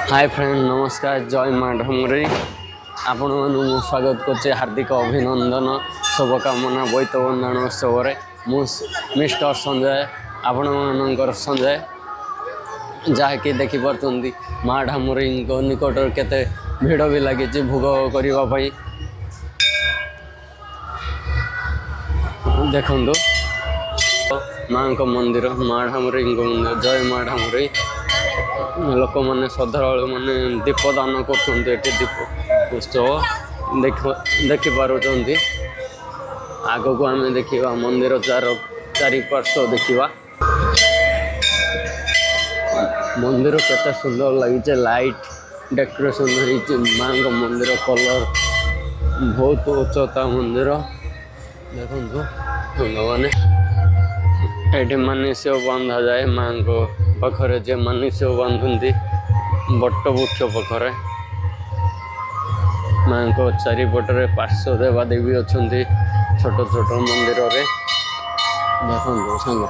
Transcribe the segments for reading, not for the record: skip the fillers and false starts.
Hi friend नमस्कार जय माँ ढमरी आपण मानू स्वागत करछे हार्दिक अभिनंदन शुभकामना बोईत बंधन उत्सव मु मिस्टर संजय आपण मानकर संजय जहाँकि देखिपी माँ ढामुरी निकट केते भिड़ भी लगी भोग करने देखु माँ मंदिर माँ ढामुरी मंदिर जय माँ ढामुरी लोक मैंने श्रद्धालु मैंने दीपदान कर दीप उत्सव देखिपार आग को आम देखा मंदिर चारिपार्श्व देखा मंदिर केते सुंदर लगे लाइट डेकोरेशन माँ मंदिर कलर बहुत उच्चता मंदिर देखो मैंने ये मानस्य बांधा जाए माँ को पाखरे जे मानस्य बांधुंती बट वृक्ष पाखरे माँ को चारिपटे पार्श्व देवा देवी अच्छा छोट छोट मंदिर रे देखो सांग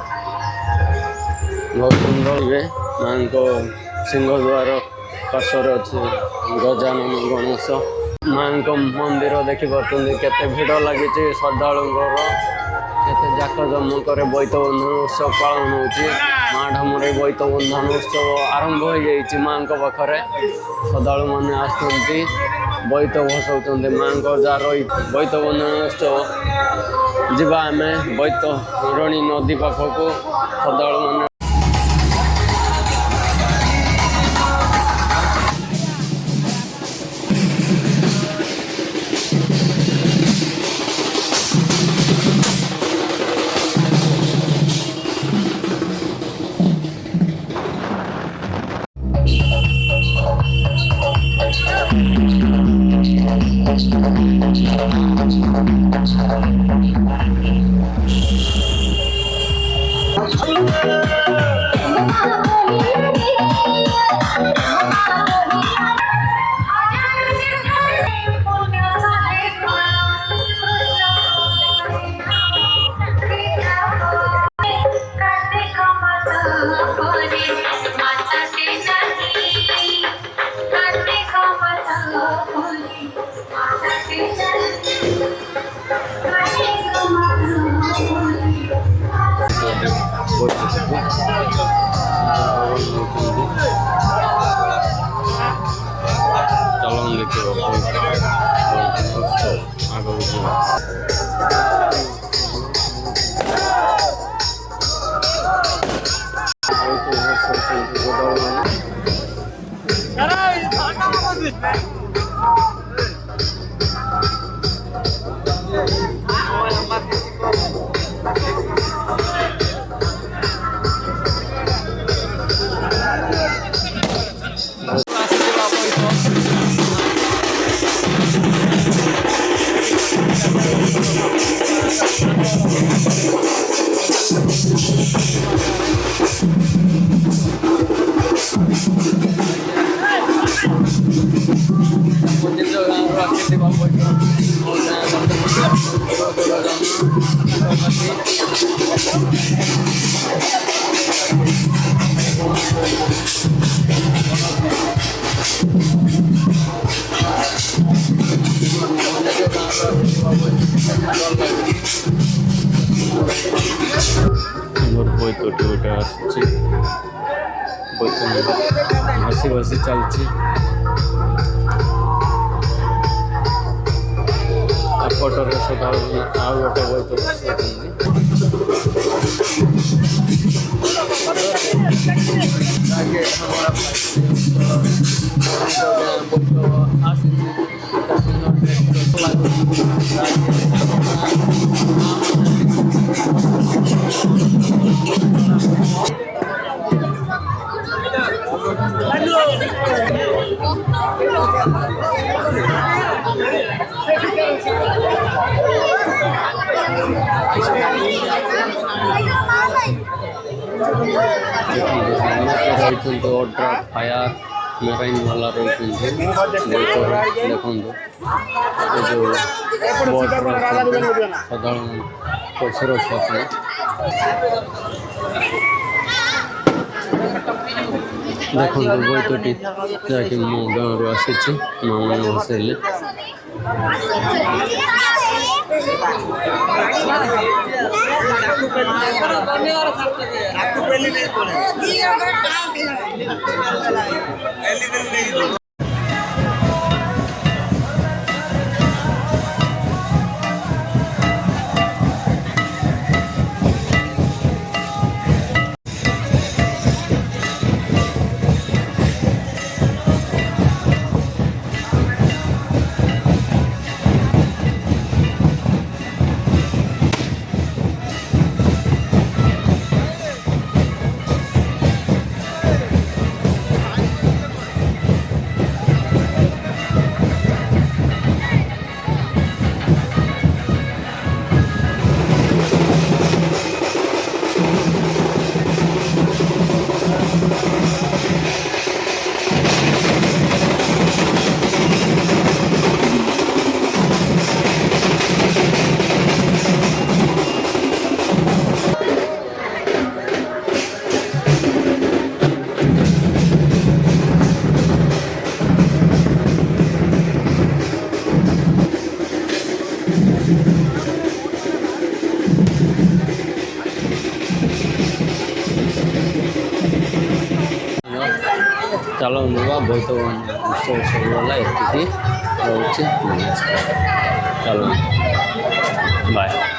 बहुत सुंदर ये माँ को सिंहद्वार पार्श्व अच्छे गजानन गणेश माँ को मंदिर देखिपे केते भिड़ लगी श्रद्धालु केते जाक जमक बोईत बंधन उत्सव पालन हो माँ ढामुरी बोईत बंधन उत्सव आरंभ हो जाए माँ पाखे श्रद्धालु मैंने आसुँच बोईत भसौं माँ जार बोईत बंधन उत्सव जीवा आम बोईत ऋणी नदी पाखक श्रद्धालु मैंने चलन देखिए बोईत गोटे आसी बसी चलती पटरे सदा आउ गोटे बोईत फायर मेराइन वाला रही देखो जो साधारण पशु रक्षा ଦେଖନ୍ତୁ ବୋଇତଟି ଯାହାକି ମୋ ଗାଁରୁ ଆସିଛି ମାମାନେ ବସେଇଲେ। ଚାଲ ନୂଆ ବହୁତ ଉତ୍ସବ ସରିଗଲା ଏତିକି ରହୁଛି। ଚାଲ ବାଏ।